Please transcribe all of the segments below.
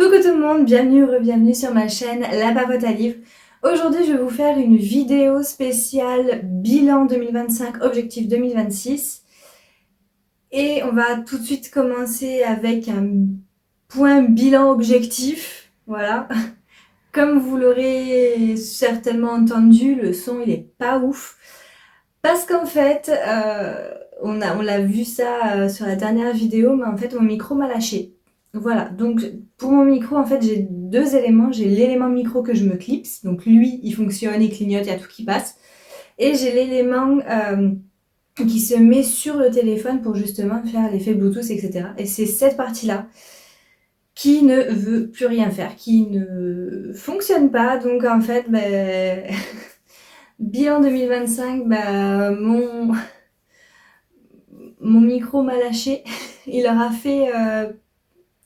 Coucou tout le monde, bienvenue ou re-bienvenue sur ma chaîne La Papote à Livres. Aujourd'hui je vais vous faire une vidéo spéciale bilan 2025, objectif 2026. Et on va tout de suite commencer avec un point bilan objectif. Voilà. Comme vous l'aurez certainement entendu, le son il est pas ouf. Parce qu'en fait, on l'a vu ça sur la dernière vidéo, mais en fait mon micro m'a lâché. Voilà, donc pour mon micro, en fait, j'ai deux éléments. J'ai l'élément micro que je me clipse, donc lui, il fonctionne, il clignote, il y a tout qui passe. Et j'ai l'élément qui se met sur le téléphone pour justement faire l'effet Bluetooth, etc. Et c'est cette partie-là qui ne veut plus rien faire, qui ne fonctionne pas. Donc en fait, bilan 2025, mon micro m'a lâché. Il aura fait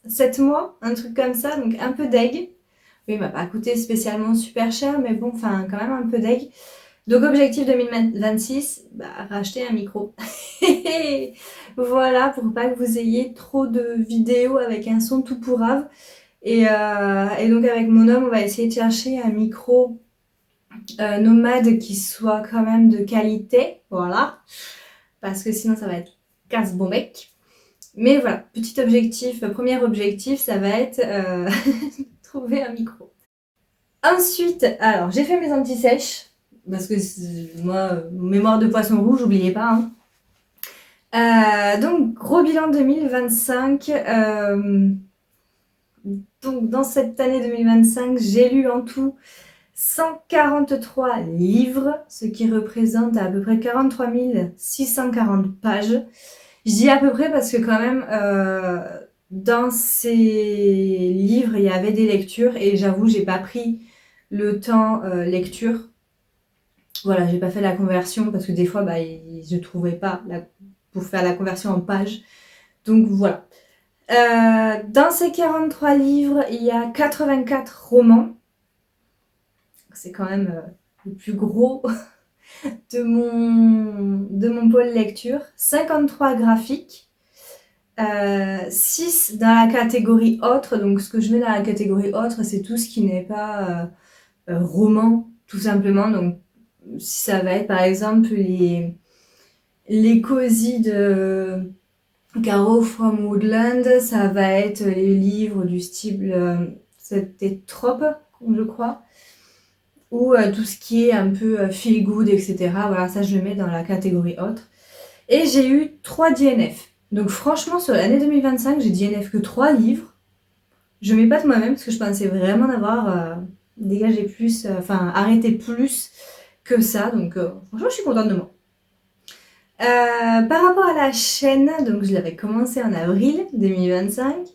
7 mois, un truc comme ça, donc un peu deg. Oui, il m'a pas coûté spécialement super cher, mais bon, enfin, quand même un peu deg. Donc, objectif 2026, racheter un micro. Voilà, pour pas que vous ayez trop de vidéos avec un son tout pourrave. Et donc, avec mon homme, on va essayer de chercher un micro nomade qui soit quand même de qualité. Voilà. Parce que sinon, ça va être casse-bonbec. Mais voilà, petit objectif, premier objectif, ça va être trouver un micro. Ensuite, alors j'ai fait mes anti-sèches, parce que moi, mémoire de poisson rouge, n'oubliez pas. Hein. Donc, gros bilan 2025. Donc, dans cette année 2025, j'ai lu en tout 143 livres, ce qui représente à peu près 43 640 pages. Je dis à peu près parce que quand même, dans ces livres, il y avait des lectures et j'avoue, j'ai pas pris le temps lecture. Voilà, j'ai pas fait la conversion parce que des fois, je trouvais pas pour faire la conversion en page. Donc voilà. Dans ces 43 livres, il y a 84 romans. C'est quand même le plus gros de mon pôle lecture. 53 graphiques. 6 dans la catégorie autre. Donc ce que je mets dans la catégorie autre, c'est tout ce qui n'est pas roman, tout simplement. Donc ça va être par exemple les cosy de Caro from Woodland, ça va être les livres du style c'était Trope, je crois, ou tout ce qui est un peu feel good, etc. Voilà, ça je le mets dans la catégorie autre. Et j'ai eu 3 DNF. Donc franchement, sur l'année 2025, j'ai DNF que 3 livres. Je m'épate moi-même parce que je pensais vraiment d'avoir dégagé plus, arrêté plus que ça. Donc franchement, je suis contente de moi. Par rapport à la chaîne, donc je l'avais commencé en avril 2025.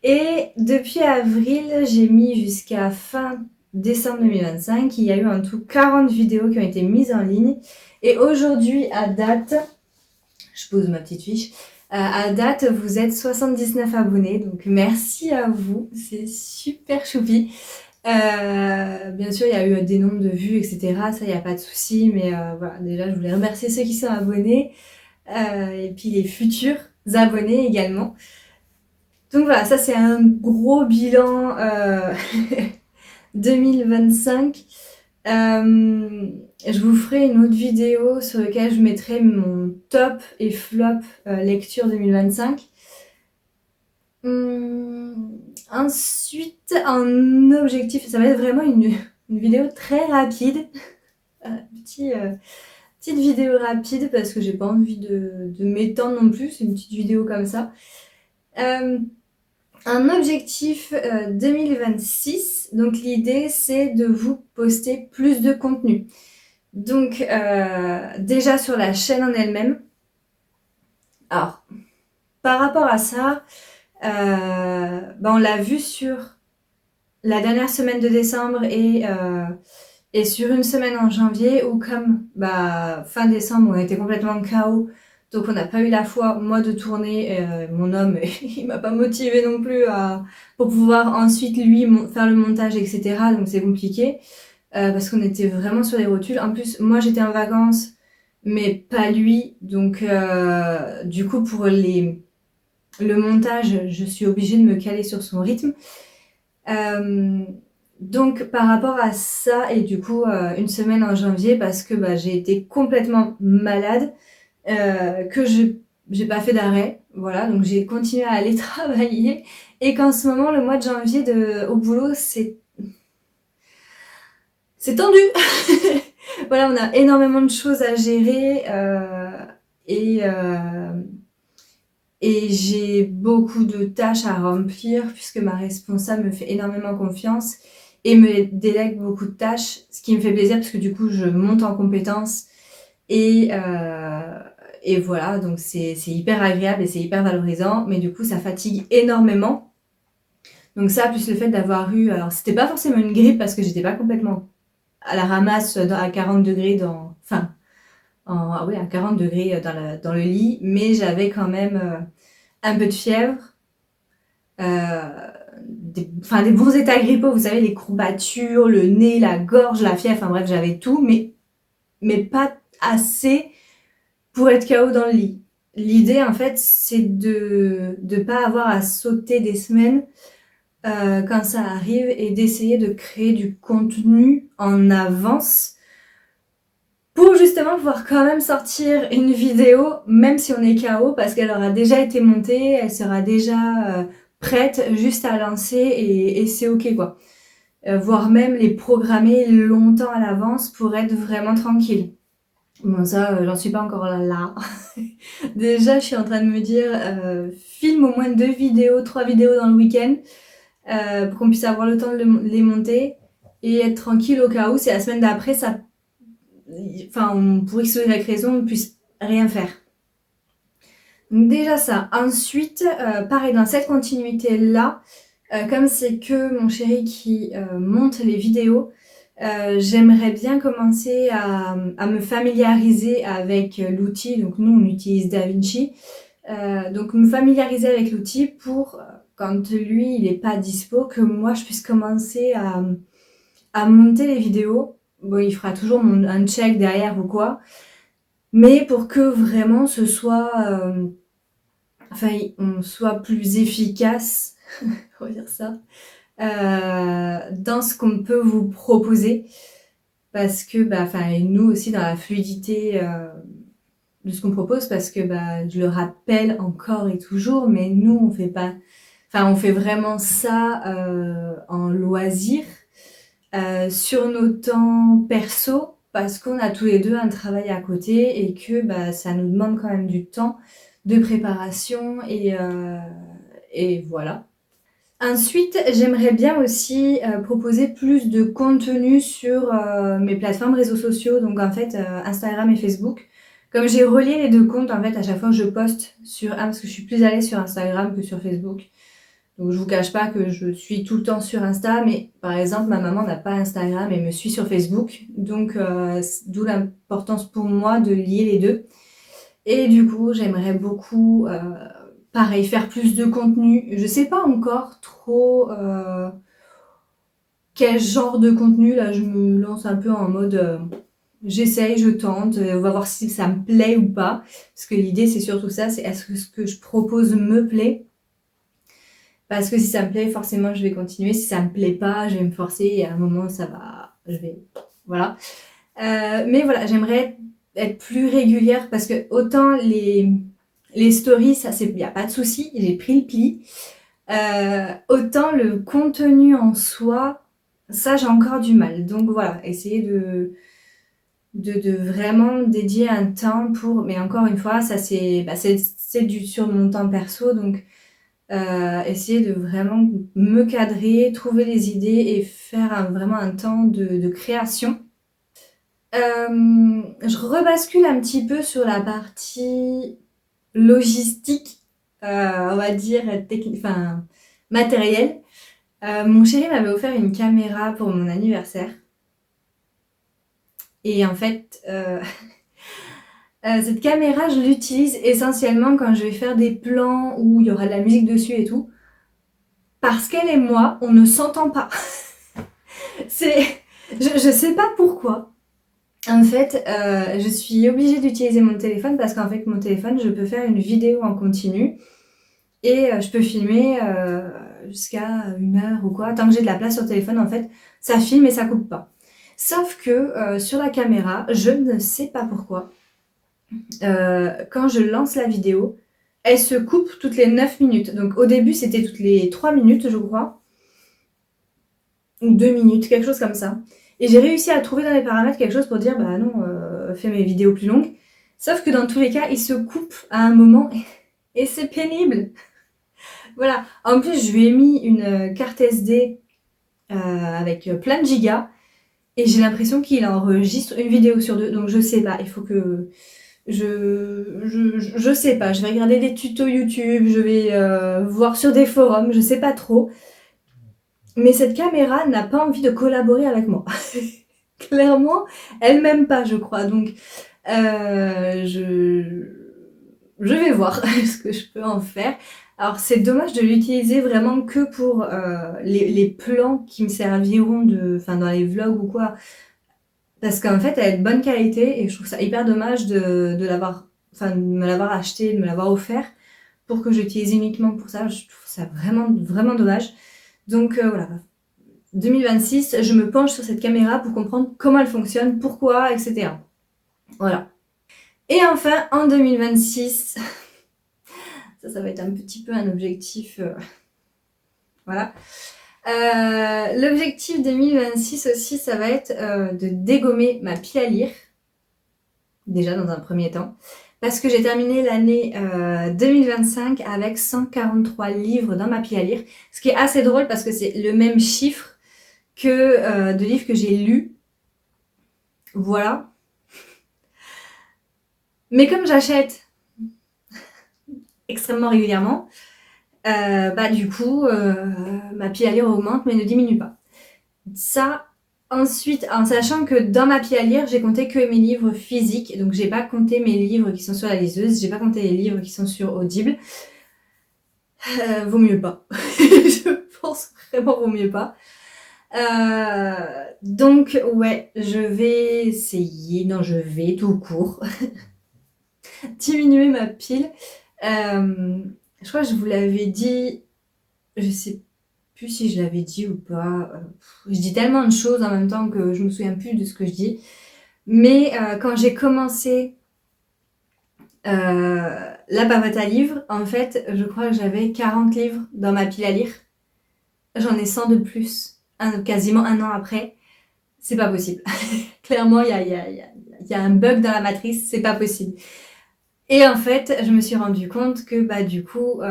Et depuis avril, j'ai mis jusqu'à fin décembre 2025. Il y a eu en tout 40 vidéos qui ont été mises en ligne. Et aujourd'hui, à date, je pose ma petite fiche. À date, vous êtes 79 abonnés, donc merci à vous, c'est super choupi. Bien sûr, il y a eu des nombres de vues, etc. Ça, il n'y a pas de souci, mais voilà, déjà, je voulais remercier ceux qui sont abonnés et puis les futurs abonnés également. Donc voilà, ça c'est un gros bilan 2025. Je vous ferai une autre vidéo sur laquelle je mettrai mon top et flop lecture 2025. Ensuite, en objectif, ça va être vraiment une vidéo très rapide. Petite vidéo rapide parce que j'ai pas envie de m'étendre non plus. C'est une petite vidéo comme ça. Un objectif 2026, donc l'idée c'est de vous poster plus de contenu. Donc déjà sur la chaîne en elle-même. Alors, par rapport à ça, on l'a vu sur la dernière semaine de décembre et sur une semaine en janvier où comme fin décembre on était complètement KO. Donc on n'a pas eu la foi, moi, de tourner. Mon homme, il m'a pas motivé non plus pour pouvoir ensuite lui faire le montage, etc. Donc c'est compliqué parce qu'on était vraiment sur les rotules. En plus, moi j'étais en vacances, mais pas lui. Donc du coup pour le montage, je suis obligée de me caler sur son rythme. Donc par rapport à ça et du coup une semaine en janvier parce que j'ai été complètement malade, que j'ai pas fait d'arrêt, voilà, donc j'ai continué à aller travailler et qu'en ce moment le mois de janvier au boulot c'est tendu. Voilà, on a énormément de choses à gérer et euh, et j'ai beaucoup de tâches à remplir puisque ma responsable me fait énormément confiance et me délègue beaucoup de tâches, ce qui me fait plaisir parce que du coup je monte en compétences et, euh, et voilà, donc c'est hyper agréable et c'est hyper valorisant, mais du coup ça fatigue énormément. Donc ça, plus le fait d'avoir eu, alors c'était pas forcément une grippe parce que j'étais pas complètement à la ramasse à 40 degrés enfin, ah ouais, à 40 degrés dans le lit, mais j'avais quand même un peu de fièvre, des bons états grippaux, vous savez, les courbatures, le nez, la gorge, la fièvre, enfin bref, j'avais tout, mais pas assez pour être KO dans le lit. L'idée, en fait, c'est de pas avoir à sauter des semaines quand ça arrive et d'essayer de créer du contenu en avance pour justement pouvoir quand même sortir une vidéo, même si on est KO, parce qu'elle aura déjà été montée, elle sera déjà prête juste à lancer et c'est ok quoi. Voire même les programmer longtemps à l'avance pour être vraiment tranquille. Bon ça, j'en suis pas encore là. Déjà, je suis en train de me dire, filme au moins 2 vidéos, 3 vidéos dans le week-end, pour qu'on puisse avoir le temps de les monter et être tranquille au cas où, c'est la semaine d'après, pour X ou Y raison, on ne puisse rien faire. Donc déjà ça. Ensuite, pareil, dans cette continuité-là, comme c'est que mon chéri qui monte les vidéos, j'aimerais bien commencer à me familiariser avec l'outil. Donc nous, on utilise DaVinci. Donc me familiariser avec l'outil pour, quand lui, il n'est pas dispo, que moi, je puisse commencer à monter les vidéos. Bon, il fera toujours un check derrière ou quoi. Mais pour que vraiment ce soit... on soit plus efficace, on va dire ça, dans ce qu'on peut vous proposer. Parce que, et nous aussi dans la fluidité de ce qu'on propose, parce que, je le rappelle encore et toujours, mais nous, on fait pas... on fait vraiment ça en loisir, sur nos temps perso, parce qu'on a tous les deux un travail à côté et que ça nous demande quand même du temps de préparation et voilà. Ensuite, j'aimerais bien aussi proposer plus de contenu sur mes plateformes réseaux sociaux, donc en fait Instagram et Facebook. Comme j'ai relié les deux comptes, en fait, à chaque fois que je poste sur un, parce que je suis plus à l'aise sur Instagram que sur Facebook. Donc je vous cache pas que je suis tout le temps sur Insta, mais par exemple ma maman n'a pas Instagram et me suit sur Facebook, donc d'où l'importance pour moi de lier les deux. Et du coup j'aimerais beaucoup, pareil, faire plus de contenu. Je sais pas encore trop quel genre de contenu, là je me lance un peu en mode j'essaye, je tente, on va voir si ça me plaît ou pas, parce que l'idée c'est surtout ça, c'est est-ce que ce que je propose me plaît. Parce que si ça me plaît, forcément, je vais continuer. Si ça me plaît pas, je vais me forcer et à un moment, ça va... Voilà. Mais voilà, j'aimerais être plus régulière parce que autant les stories, ça, il n'y a pas de souci, j'ai pris le pli. Autant le contenu en soi, ça, j'ai encore du mal. Donc voilà, essayer de vraiment dédier un temps pour... Mais encore une fois, ça, c'est sur mon temps perso, donc... essayer de vraiment me cadrer, trouver les idées et faire vraiment un temps de création. Je rebascule un petit peu sur la partie logistique, on va dire matérielle. Mon chéri m'avait offert une caméra pour mon anniversaire. Et en fait, cette caméra, je l'utilise essentiellement quand je vais faire des plans où il y aura de la musique dessus et tout. Parce qu'elle et moi, on ne s'entend pas. Je sais pas pourquoi. En fait, je suis obligée d'utiliser mon téléphone parce qu'en fait, mon téléphone, je peux faire une vidéo en continu et je peux filmer jusqu'à 1 heure ou quoi. Tant que j'ai de la place sur le téléphone, en fait, ça filme et ça coupe pas. Sauf que sur la caméra, je ne sais pas pourquoi, quand je lance la vidéo, elle se coupe toutes les 9 minutes. Donc au début, c'était toutes les 3 minutes, je crois, ou 2 minutes, quelque chose comme ça. Et j'ai réussi à trouver dans les paramètres quelque chose pour dire, bah non, fais mes vidéos plus longues. Sauf que dans tous les cas, il se coupe à un moment et c'est pénible. Voilà. En plus, je lui ai mis une carte SD avec plein de gigas et j'ai l'impression qu'il enregistre une vidéo sur 2. Donc je sais pas, il faut que... Je sais pas, je vais regarder des tutos YouTube, je vais voir sur des forums, je sais pas trop. Mais cette caméra n'a pas envie de collaborer avec moi. Clairement, elle m'aime pas, je crois. Donc, je vais voir ce que je peux en faire. Alors, c'est dommage de l'utiliser vraiment que pour les plans qui me serviront dans les vlogs ou quoi. Parce qu'en fait, elle est de bonne qualité et je trouve ça hyper dommage de me l'avoir acheté, de me l'avoir offert pour que j'utilise uniquement pour ça. Je trouve ça vraiment, vraiment dommage. Donc voilà, 2026, je me penche sur cette caméra pour comprendre comment elle fonctionne, pourquoi, etc. Voilà. Et enfin, en 2026, ça va être un petit peu un objectif, voilà. L'objectif 2026 aussi, ça va être de dégommer ma pile à lire, déjà dans un premier temps, parce que j'ai terminé l'année 2025 avec 143 livres dans ma pile à lire, ce qui est assez drôle parce que c'est le même chiffre que de livres que j'ai lus. Voilà. Mais comme j'achète extrêmement régulièrement, du coup, ma pile à lire augmente mais ne diminue pas. Ça, ensuite, en sachant que dans ma pile à lire, j'ai compté que mes livres physiques, donc j'ai pas compté mes livres qui sont sur la liseuse, j'ai pas compté les livres qui sont sur Audible. Vaut mieux pas. Je pense vraiment vaut mieux pas. Donc ouais, je vais tout court diminuer ma pile. Je crois que je vous l'avais dit, je sais plus si je l'avais dit ou pas. Je dis tellement de choses en même temps que je me souviens plus de ce que je dis. Mais quand j'ai commencé la bavette à livres, en fait, je crois que j'avais 40 livres dans ma pile à lire. J'en ai 100 de plus, quasiment un an après. C'est pas possible. Clairement, il y a un bug dans la matrice, c'est pas possible. Et en fait, je me suis rendu compte que du coup,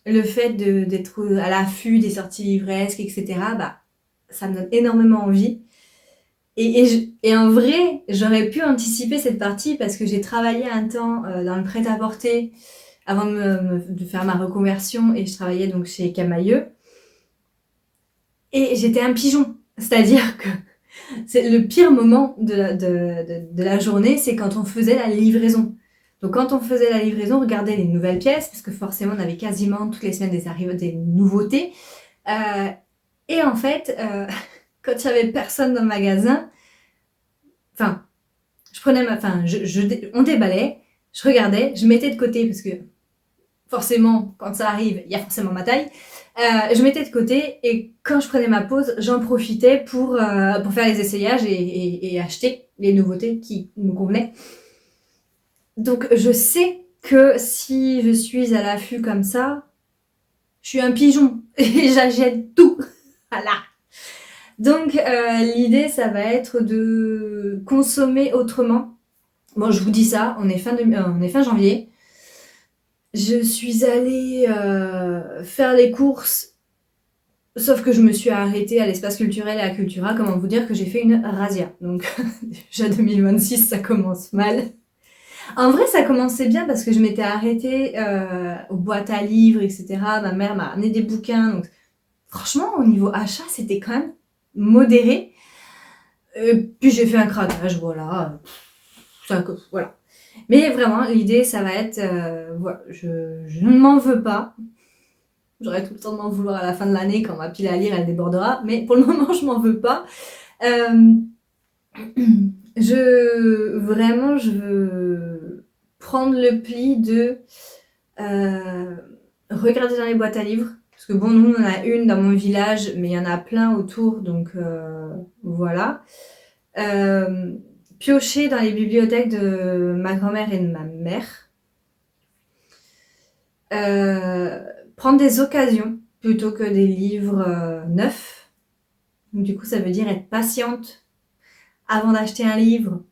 le fait d'être à l'affût des sorties livresques, etc., ça me donne énormément envie. Et en vrai, j'aurais pu anticiper cette partie parce que j'ai travaillé un temps dans le prêt-à-porter avant de faire ma reconversion et je travaillais donc chez Camailleux. Et j'étais un pigeon. C'est-à-dire que c'est le pire moment de la journée, c'est quand on faisait la livraison. Donc quand on faisait la livraison, on regardait les nouvelles pièces, parce que forcément on avait quasiment toutes les semaines des nouveautés. Et en fait, quand il y avait personne dans le magasin, on déballait, je regardais, je mettais de côté, parce que forcément, quand ça arrive, il y a forcément ma taille. Je mettais de côté et quand je prenais ma pause, j'en profitais pour faire les essayages et acheter les nouveautés qui me convenaient. Donc je sais que si je suis à l'affût comme ça, je suis un pigeon et j'achète tout. Voilà. Donc l'idée, ça va être de consommer autrement. Bon, je vous dis ça, on est fin janvier. Je suis allée faire les courses, sauf que je me suis arrêtée à l'espace culturel et à Cultura. Comment vous dire que j'ai fait une razzia. Donc déjà 2026, ça commence mal. En vrai, ça commençait bien parce que je m'étais arrêtée aux boîtes à livres, etc. Ma mère m'a amené des bouquins. Donc franchement, au niveau achat, c'était quand même modéré. Puis j'ai fait un craquage, voilà. Voilà. Mais vraiment, l'idée, ça va être... je ne m'en veux pas. J'aurai tout le temps de m'en vouloir à la fin de l'année quand ma pile à lire, elle débordera. Mais pour le moment, je m'en veux pas. Je veux prendre le pli de regarder dans les boîtes à livres Parce que bon, nous, on en a une dans mon village, mais il y en a plein autour, donc voilà. Piocher dans les bibliothèques de ma grand-mère et de ma mère. Prendre des occasions plutôt que des livres neufs. Donc, du coup, ça veut dire être patiente avant d'acheter un livre.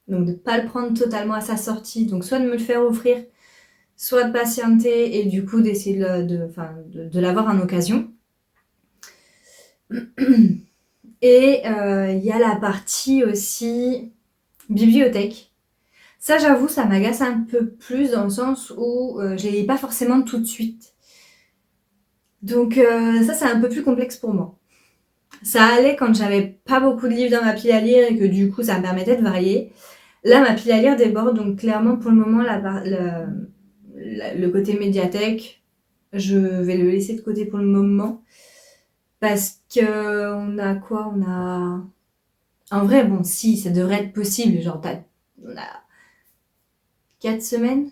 Donc, de ne pas le prendre totalement à sa sortie. Donc, soit de me le faire offrir, soit de patienter et du coup d'essayer de l'avoir en occasion. Et il y a la partie aussi bibliothèque. Ça, j'avoue, ça m'agace un peu plus dans le sens où je les lis pas forcément tout de suite. Donc ça, c'est un peu plus complexe pour moi. Ça allait quand j'avais pas beaucoup de livres dans ma pile à lire et que du coup, ça me permettait de varier. Là, ma pile à lire déborde, donc clairement, pour le moment, le côté médiathèque, je vais le laisser de côté pour le moment. Parce que on a quoi? On a... En vrai, bon, si, ça devrait être possible. Genre, on a 4 semaines.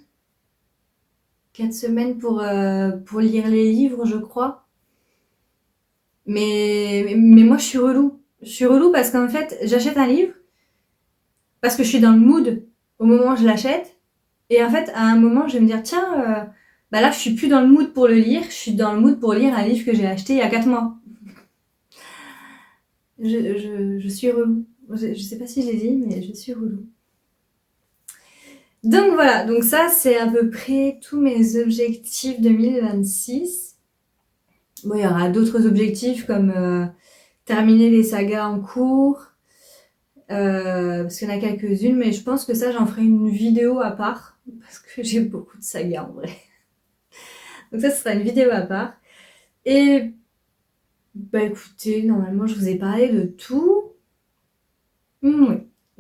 4 semaines pour lire les livres, je crois. Mais moi, je suis relou. Je suis relou parce qu'en fait, j'achète un livre parce que je suis dans le mood au moment où je l'achète. Et en fait, à un moment, je vais me dire, tiens, bah là, je suis plus dans le mood pour le lire. Je suis dans le mood pour lire un livre que j'ai acheté il y a 4 mois. Je suis relou. Je sais pas si je l'ai dit, mais je suis relou. Donc voilà, donc ça c'est à peu près tous mes objectifs 2026. Bon, il y aura d'autres objectifs comme terminer les sagas en cours, parce qu'il y en a quelques-unes, mais je pense que ça j'en ferai une vidéo à part, parce que j'ai beaucoup de sagas en vrai. Donc ça, ce sera une vidéo à part. Et bah écoutez, normalement je vous ai parlé de tout. Oui,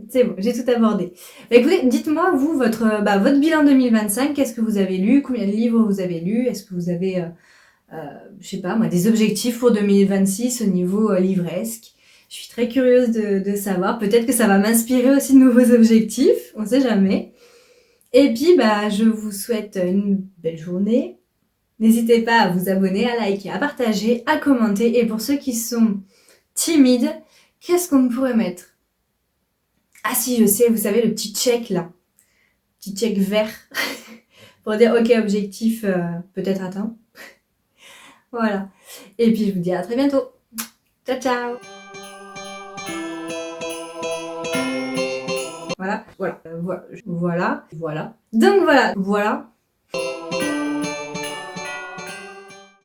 c'est bon, j'ai tout abordé. Bah écoutez, dites-moi, vous, votre bilan 2025, qu'est-ce que vous avez lu? Combien de livres vous avez lus? Est-ce que vous avez, je sais pas moi, des objectifs pour 2026 au niveau livresque? Je suis très curieuse de savoir. Peut-être que ça va m'inspirer aussi de nouveaux objectifs, on sait jamais. Et puis, bah, je vous souhaite une belle journée. N'hésitez pas à vous abonner, à liker, à partager, à commenter. Et pour ceux qui sont timides, qu'est-ce qu'on pourrait mettre? Ah si, je sais, vous savez, le petit check là. Petit check vert. Pour dire, ok, objectif peut-être atteint. Voilà. Et puis, je vous dis à très bientôt. Ciao, ciao. Voilà. Donc voilà.